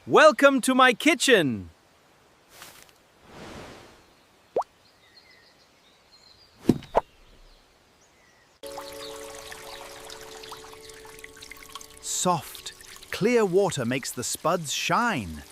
Welcome to my kitchen! Soft, clear water makes the spuds shine.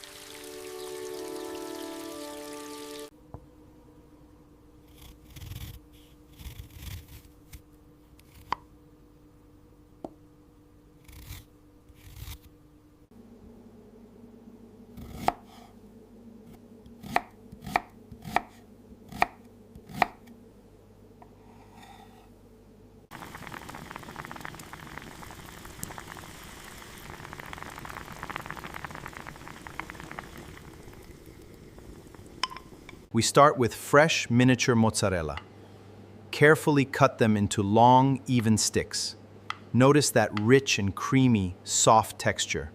We start with fresh miniature mozzarella. Carefully cut them into long, even sticks. Notice that rich and creamy, soft texture.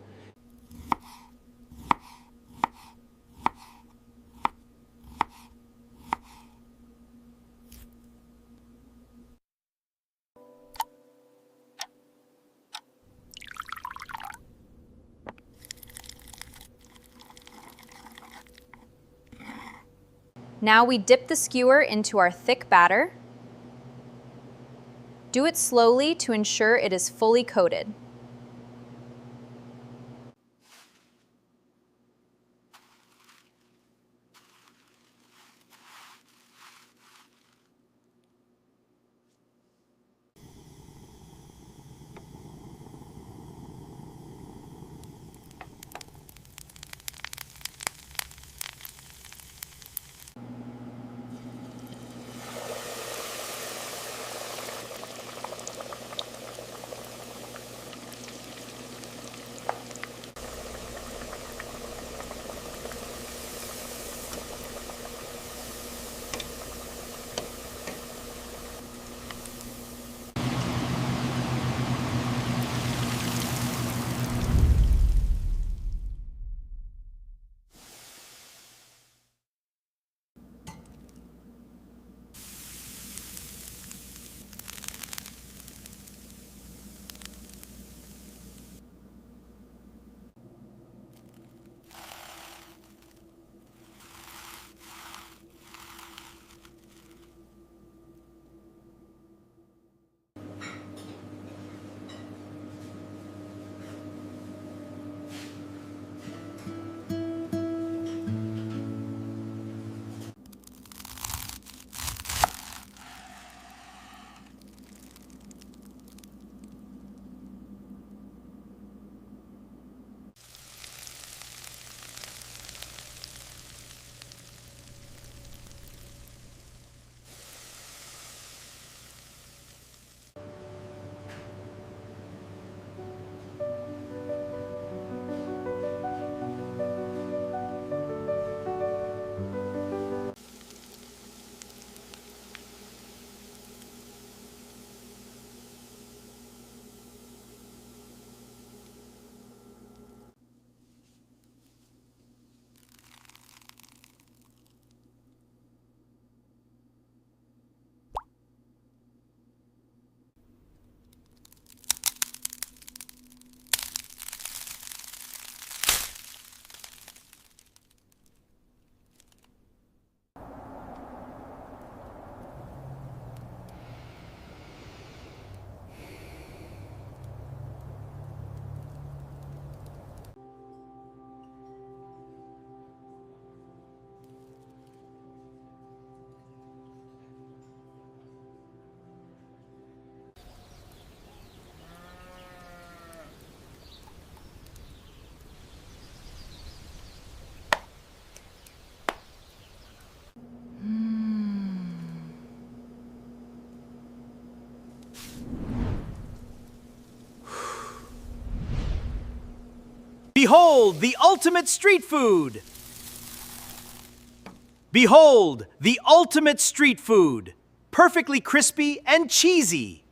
Now we dip the skewer into our thick batter. Do it slowly to ensure it is fully coated. Behold the ultimate street food! Behold the ultimate street food! Perfectly crispy and cheesy!